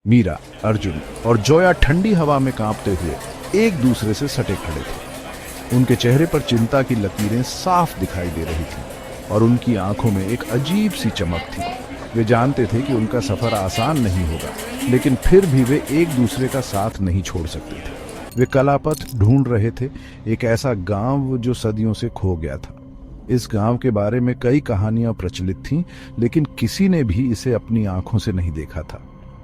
मीरा, अर्जुन और जोया ठंडी हवा में कांपते हुए एक दूसरे से सटे खड़े थे। उनके चेहरे पर चिंता की लकीरें साफ दिखाई दे रही थीं और उनकी आंखों में एक अजीब सी चमक थी। वे जानते थे कि उनका सफर आसान नहीं होगा, लेकिन फिर भी वे एक दूसरे का साथ नहीं छोड़ सकते थे। वे कलापथ ढूंढ रहे थे, एक ऐसा गांव जो सदियों से खो गया था। इस गांव के बारे में कई कहानियां प्रचलित थीं, लेकिन किसी ने भी इसे अपनी आंखों से नहीं देखा था।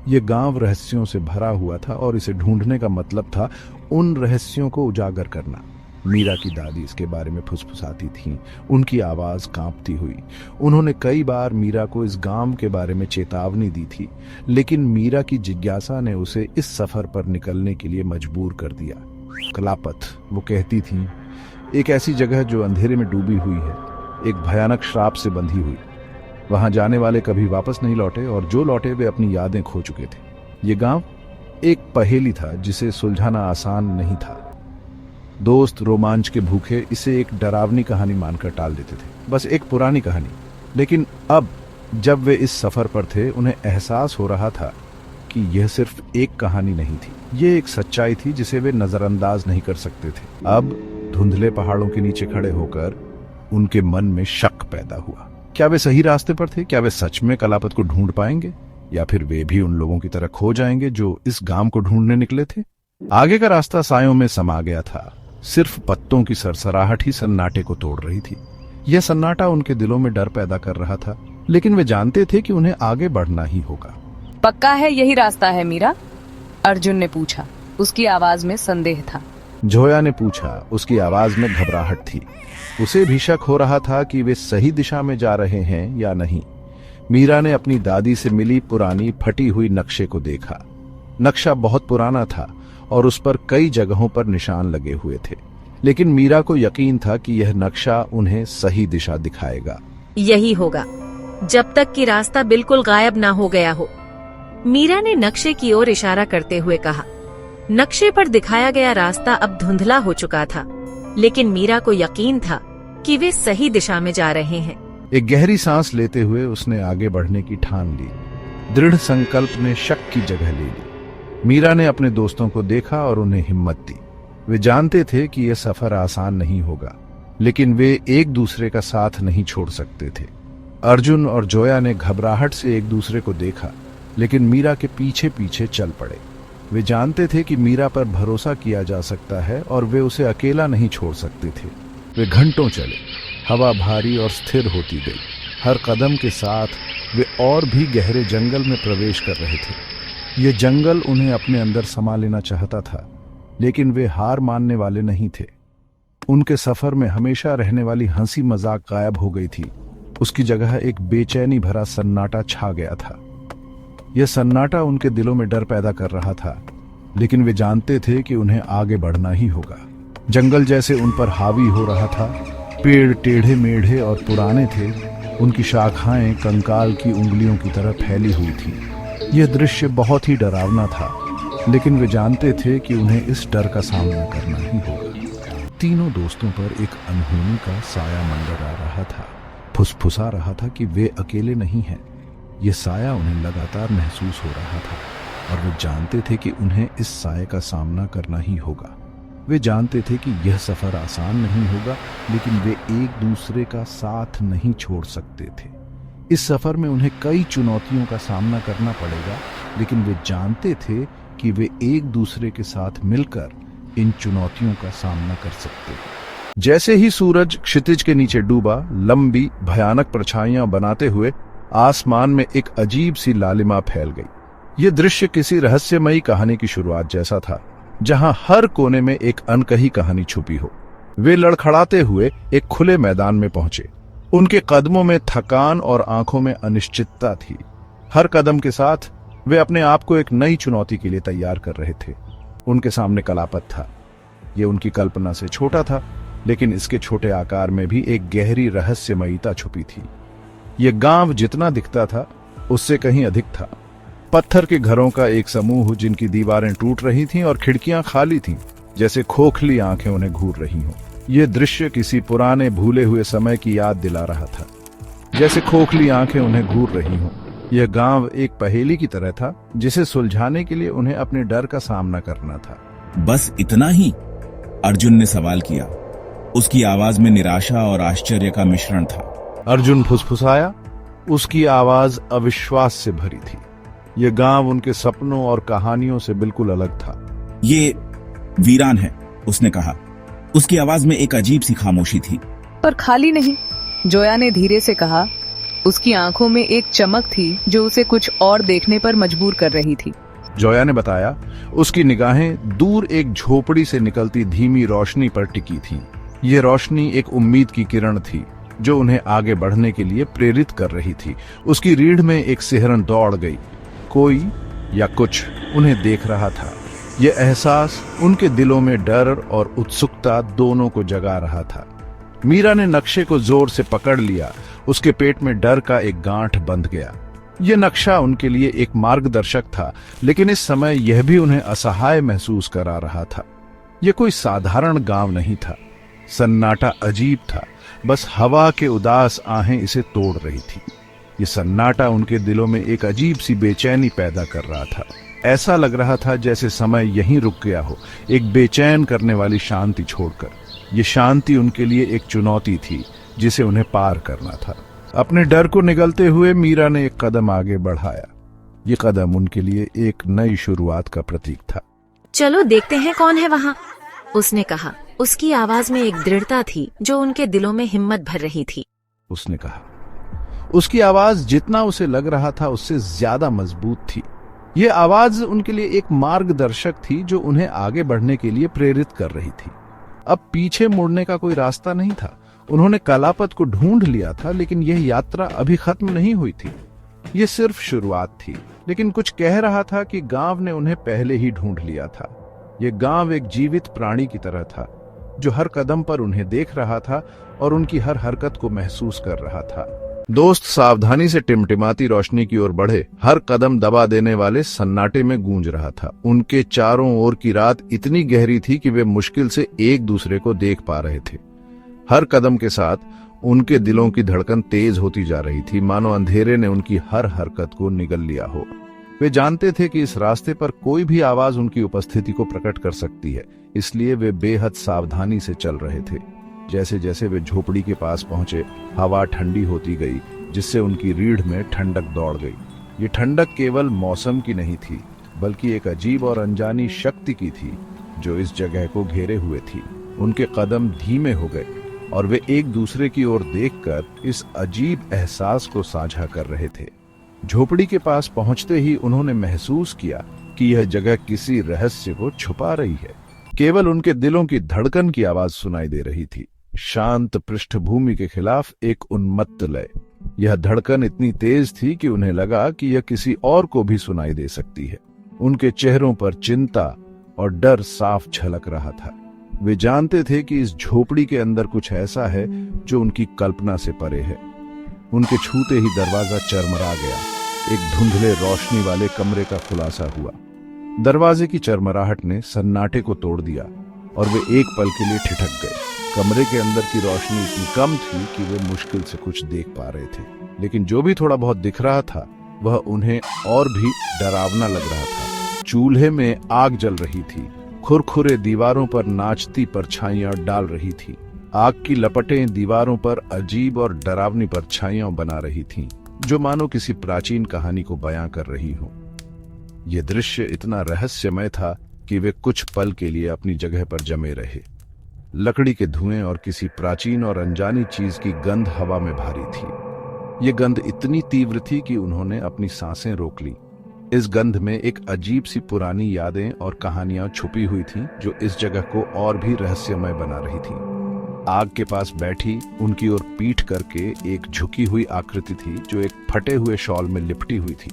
यह गांव रहस्यों से भरा हुआ था और इसे ढूंढने का मतलब था उन रहस्यों को उजागर करना। मीरा की दादी इसके बारे में फुसफुसाती थीं, उनकी आवाज कांपती हुई। उन्होंने कई बार मीरा को इस गांव के बारे में चेतावनी दी थी, लेकिन मीरा की जिज्ञासा ने उसे इस सफर पर निकलने के लिए मजबूर कर दिया। कलापथ, वो कहती थीं, एक ऐसी जगह जो अंधेरे में डूबी हुई है, एक भयानक श्राप से बंधी हुई। वहां जाने वाले कभी वापस नहीं लौटे और जो लौटे वे अपनी यादें खो चुके थे। ये गांव एक पहेली था जिसे सुलझाना आसान नहीं था। दोस्त रोमांच के भूखे इसे एक डरावनी कहानी मानकर टाल देते थे, बस एक पुरानी कहानी। लेकिन अब जब वे इस सफर पर थे, उन्हें एहसास हो रहा था कि यह सिर्फ एक कहानी नहीं थी, यह एक सच्चाई थी जिसे वे नजरअंदाज नहीं कर सकते थे। अब धुंधले पहाड़ों के नीचे खड़े होकर उनके मन में शक पैदा हुआ। क्या वे सही रास्ते पर थे? क्या वे सच में कलापथ को ढूंढ पाएंगे, या फिर वे भी उन लोगों की तरह खो जाएंगे जो इस गांव को ढूंढने निकले थे? आगे का रास्ता सायों में समा गया था। सिर्फ पत्तों की सरसराहट ही सन्नाटे को तोड़ रही थी। यह सन्नाटा उनके दिलों में डर पैदा कर रहा था, लेकिन वे जानते थे कि उन्हें आगे बढ़ना ही होगा। पक्का है यही रास्ता है मीरा? अर्जुन ने पूछा। उसकी आवाज में संदेह था। जोया ने पूछा, उसकी आवाज में घबराहट थी। उसे भी शक हो रहा था कि वे सही दिशा में जा रहे हैं या नहीं। मीरा ने अपनी दादी से मिली पुरानी फटी हुई नक्शे को देखा। नक्शा बहुत पुराना था और उस पर कई जगहों पर निशान लगे हुए थे, लेकिन मीरा को यकीन था कि यह नक्शा उन्हें सही दिशा दिखाएगा। यही होगा, जब तक कि रास्ता बिल्कुल गायब ना हो गया हो। मीरा ने नक्शे की ओर इशारा करते हुए कहा। नक्शे पर दिखाया गया रास्ता अब धुंधला हो चुका था, लेकिन मीरा को यकीन था कि वे सही दिशा में जा रहे हैं। एक गहरी सांस लेते हुए उसने आगे बढ़ने की ठान ली। दृढ़ संकल्प ने शक की जगह ले ली। मीरा ने अपने दोस्तों को देखा और उन्हें हिम्मत दी। वे जानते थे कि यह सफर आसान नहीं होगा, लेकिन वे एक दूसरे का साथ नहीं छोड़ सकते थे। अर्जुन और जोया ने घबराहट से एक दूसरे को देखा, लेकिन मीरा के पीछे पीछे चल पड़े। वे जानते थे कि मीरा पर भरोसा किया जा सकता है और वे उसे अकेला नहीं छोड़ सकते थे। वे घंटों चले। हवा भारी और स्थिर होती गई। हर कदम के साथ वे और भी गहरे जंगल में प्रवेश कर रहे थे। ये जंगल उन्हें अपने अंदर समा लेना चाहता था, लेकिन वे हार मानने वाले नहीं थे। उनके सफर में हमेशा रहने वाली हंसी मजाक गायब हो गई थी। उसकी जगह एक बेचैनी भरा सन्नाटा छा गया था। यह सन्नाटा उनके दिलों में डर पैदा कर रहा था, लेकिन वे जानते थे कि उन्हें आगे बढ़ना ही होगा। जंगल जैसे उन पर हावी हो रहा था। पेड़ टेढ़े मेढ़े और पुराने थे। उनकी शाखाएं कंकाल की उंगलियों की तरह फैली हुई थी। यह दृश्य बहुत ही डरावना था, लेकिन वे जानते थे कि उन्हें इस डर का सामना करना ही होगा। तीनों दोस्तों पर एक अनहोनी का साया मंडरा रहा था। फुसफुसा रहा था कि वे अकेले नहीं हैं। यह साया उन्हें लगातार महसूस हो रहा था और वे जानते थे कि उन्हें इस साये का सामना करना ही होगा। वे जानते थे कि यह सफर आसान नहीं होगा, लेकिन वे एक दूसरे का साथ नहीं छोड़ सकते थे। इस सफर में उन्हें कई चुनौतियों का सामना करना पड़ेगा, लेकिन वे जानते थे कि वे एक दूसरे के साथ मिलकर इन चुनौतियों का सामना कर सकते हैं। जैसे ही सूरज क्षितिज के नीचे डूबा, लंबी भयानक परछाइयां बनाते हुए आसमान में एक अजीब सी लालिमा फैल गई। यह दृश्य किसी रहस्यमयी कहानी की शुरुआत जैसा था, जहां हर कोने में एक अनकही कहानी छुपी हो। वे लड़खड़ाते हुए एक खुले मैदान में पहुंचे। उनके कदमों में थकान और आंखों में अनिश्चितता थी। हर कदम के साथ वे अपने आप को एक नई चुनौती के लिए तैयार कर रहे थे। उनके सामने कलापथ था। यह उनकी कल्पना से छोटा था, लेकिन इसके छोटे आकार में भी एक गहरी रहस्यमयीता छुपी थी। यह गांव जितना दिखता था, उससे कहीं अधिक था। पत्थर के घरों का एक समूह जिनकी दीवारें टूट रही थीं और खिड़कियां खाली थीं, जैसे खोखली आंखें उन्हें घूर रही हों। यह दृश्य किसी पुराने भूले हुए समय की याद दिला रहा था। जैसे खोखली आंखें उन्हें घूर रही हों, यह गांव एक पहेली की तरह था जिसे सुलझाने के लिए उन्हें अपने डर का सामना करना था। बस इतना ही? अर्जुन ने सवाल किया। उसकी आवाज में निराशा और आश्चर्य का मिश्रण था। अर्जुन फुसफुसाया। उसकी आवाज अविश्वास से भरी थी। यह गांव उनके सपनों और कहानियों से बिल्कुल अलग था। ये वीरान है, उसने कहा। उसकी आवाज में एक अजीब सी खामोशी थी। पर खाली नहीं, जोया ने धीरे से कहा। उसकी आंखों में एक चमक थी जो उसे कुछ और देखने पर मजबूर कर रही थी। जोया ने बताया। उसकी निगाहें दूर एक झोपड़ी से निकलती धीमी रोशनी पर टिकी थी। यह रोशनी एक उम्मीद की किरण थी जो उन्हें आगे बढ़ने के लिए प्रेरित कर रही थी। उसकी रीढ़ में एक सिहरन दौड़ गई। कोई या कुछ उन्हें देख रहा था। यह एहसास उनके दिलों में डर और उत्सुकता दोनों को जगा रहा था। मीरा ने नक्शे को जोर से पकड़ लिया। उसके पेट में डर का एक गांठ बंध गया। यह नक्शा उनके लिए एक मार्गदर्शक था, लेकिन इस समय यह भी उन्हें असहाय महसूस करा रहा था। यह कोई साधारण गांव नहीं था। सन्नाटा अजीब था। बस हवा के उदास आहें इसे तोड़ रही थी। यह सन्नाटा उनके दिलों में एक अजीब सी बेचैनी पैदा कर रहा था। ऐसा लग रहा था जैसे समय यहीं रुक गया हो, एक बेचैन करने वाली शांति छोड़कर। ये शांति उनके लिए एक चुनौती थी जिसे उन्हें पार करना था। अपने डर को निगलते हुए मीरा ने एक कदम आगे बढ़ाया। ये कदम उनके लिए एक नई शुरुआत का प्रतीक था। चलो देखते हैं कौन है वहाँ, उसने कहा। उसकी आवाज में एक दृढ़ता थी जो उनके दिलों में हिम्मत भर रही थी। उसने कहा। उसकी आवाज जितना उसे लग रहा था उससे ज्यादा मजबूत थी। यह आवाज उनके लिए एक मार्गदर्शक थी जो उन्हें आगे बढ़ने के लिए प्रेरित कर रही थी। अब पीछे मुड़ने का कोई रास्ता नहीं था। उन्होंने कलापत को ढूंढ लिया था, लेकिन यह यात्रा अभी खत्म नहीं हुई थी। यह सिर्फ शुरुआत थी, लेकिन कुछ कह रहा था कि गांव ने उन्हें पहले ही ढूंढ लिया था। यह गांव एक जीवित प्राणी की तरह था जो हर कदम पर उन्हें देख रहा था और उनकी हर हरकत को महसूस कर रहा था। दोस्त सावधानी से टिमटिमाती रोशनी की ओर बढ़े। हर कदम दबा देने वाले सन्नाटे में गूंज रहा था। उनके चारों ओर की रात इतनी गहरी थी कि वे मुश्किल से एक दूसरे को देख पा रहे थे। हर कदम के साथ उनके दिलों की धड़कन तेज होती जा रही थी, मानो अंधेरे ने उनकी हर हरकत को निगल लिया हो। वे जानते थे कि इस रास्ते पर कोई भी आवाज उनकी उपस्थिति को प्रकट कर सकती है, इसलिए वे बेहद सावधानी से चल रहे थे। जैसे जैसे वे झोपड़ी के पास पहुंचे, हवा ठंडी होती गई, जिससे उनकी रीढ़ में ठंडक दौड़ गई। ये ठंडक केवल मौसम की नहीं थी, बल्कि एक अजीब और अनजानी शक्ति की थी जो इस जगह को घेरे हुए थी। उनके कदम धीमे हो गए और वे एक दूसरे की ओर देखकर इस अजीब एहसास को साझा कर रहे थे। झोपड़ी के पास पहुंचते ही उन्होंने महसूस किया कि यह जगह किसी रहस्य को छुपा रही है। केवल उनके दिलों की धड़कन की आवाज सुनाई दे रही थी, शांत पृष्ठभूमि के खिलाफ एक उन्मत्त लय। यह धड़कन इतनी तेज थी कि उन्हें लगा कि यह किसी और को भी सुनाई दे सकती है। उनके चेहरों पर चिंता और डर साफ झलक रहा था। वे जानते थे कि इस झोपड़ी के अंदर कुछ ऐसा है जो उनकी कल्पना से परे है। उनके छूते ही दरवाजा चरमरा गया। एक धुंधले रोशनी वाले कमरे का खुलासा हुआ। दरवाजे की चरमराहट ने सन्नाटे को तोड़ दिया और वे एक पल के लिए ठिठक गए। कमरे के अंदर की रोशनी इतनी कम थी कि वे मुश्किल से कुछ देख पा रहे थे, लेकिन जो भी थोड़ा बहुत दिख रहा था वह उन्हें और भी डरावना लग रहा था। चूल्हे में आग जल रही थी, खुरखुरे दीवारों पर नाचती परछाइयां डाल रही थी। आग की लपटें दीवारों पर अजीब और डरावनी परछाइयां बना रही थीं, जो मानो किसी प्राचीन कहानी को बयां कर रही हो। यह दृश्य इतना रहस्यमय था कि वे कुछ पल के लिए अपनी जगह पर जमे रहे। लकड़ी के धुएं और किसी प्राचीन और अनजानी चीज की गंध हवा में भारी थी। ये गंध इतनी तीव्र थी कि उन्होंने अपनी सांसें रोक ली। इस गंध में एक अजीब सी पुरानी यादें और कहानियां छुपी हुई थीं, जो इस जगह को और भी रहस्यमय बना रही थी। आग के पास बैठी, उनकी ओर पीठ करके एक झुकी हुई आकृति थी जो एक फटे हुए शॉल में लिपटी हुई थी।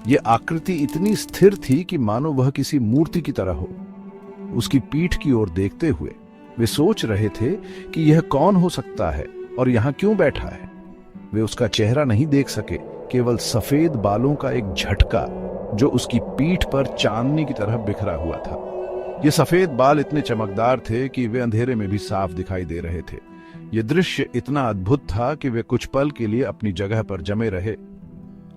ये आकृति इतनी स्थिर थी कि मानो वह किसी मूर्ति की तरह हो। उसकी पीठ की ओर देखते हुए वे सोच रहे थे कि यह कौन हो सकता है और यहाँ क्यों बैठा है। वे उसका चेहरा नहीं देख सके, केवल सफेद बालों का एक झटका जो उसकी पीठ पर चांदनी की तरह बिखरा हुआ था। ये सफेद बाल इतने चमकदार थे कि वे अंधेरे में भी साफ दिखाई दे रहे थे। ये दृश्य इतना अद्भुत था कि वे कुछ पल के लिए अपनी जगह पर जमे रहे।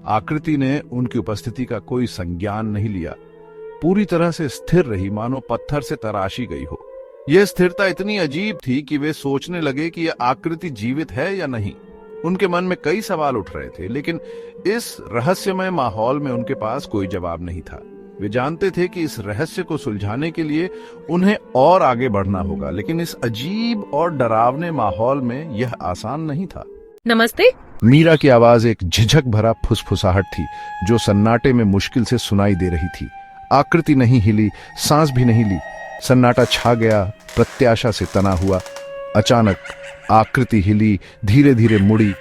आकृति ने उनकी उपस्थिति का कोई संज्ञान नहीं लिया, पूरी तरह से स्थिर रही, मानो पत्थर से तराशी गई हो। यह स्थिरता इतनी अजीब थी कि वे सोचने लगे कि यह आकृति जीवित है या नहीं। उनके मन में कई सवाल उठ रहे थे, लेकिन इस रहस्यमय माहौल में उनके पास कोई जवाब नहीं था। वे जानते थे कि इस रहस्य को सुलझाने के लिए उन्हें और आगे बढ़ना होगा, लेकिन इस अजीब और डरावने माहौल में यह आसान नहीं था। नमस्ते। मीरा की आवाज एक झिझक भरा फुसफुसाहट थी जो सन्नाटे में मुश्किल से सुनाई दे रही थी। आकृति नहीं हिली, सांस भी नहीं ली। सन्नाटा छा गया, प्रत्याशा से तना हुआ। अचानक आकृति हिली, धीरे धीरे मुड़ी।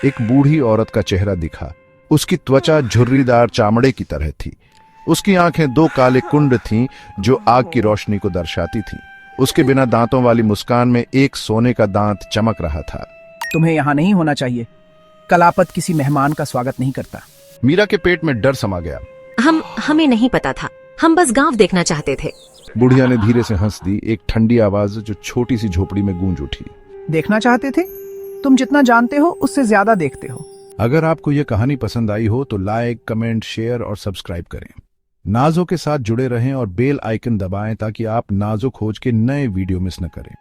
एक बूढ़ी औरत का चेहरा दिखा। उसकी त्वचा झुर्रीदार चामड़े की तरह थी। उसकी आंखें दो काले कुंड थीं जो आग की रोशनी को दर्शाती थीं। उसके बिना दांतों वाली मुस्कान में एक सोने का दांत चमक रहा था। तुम्हें यहाँ नहीं होना चाहिए। कलापत किसी मेहमान का स्वागत नहीं करता। मीरा के पेट में डर समा गया। हमें नहीं पता था, हम बस गांव देखना चाहते थे। बुढ़िया ने धीरे से हंस दी, एक ठंडी आवाज जो छोटी सी झोपड़ी में गूंज उठी। देखना चाहते थे? तुम जितना जानते हो उससे ज्यादा देखते हो। अगर आपको यह कहानी पसंद आई हो तो लाइक, कमेंट, शेयर और सब्सक्राइब करें। नाजो के साथ जुड़े रहें और बेल आइकन दबाएं ताकि आप नाजो खोज के नए वीडियो मिस न करें।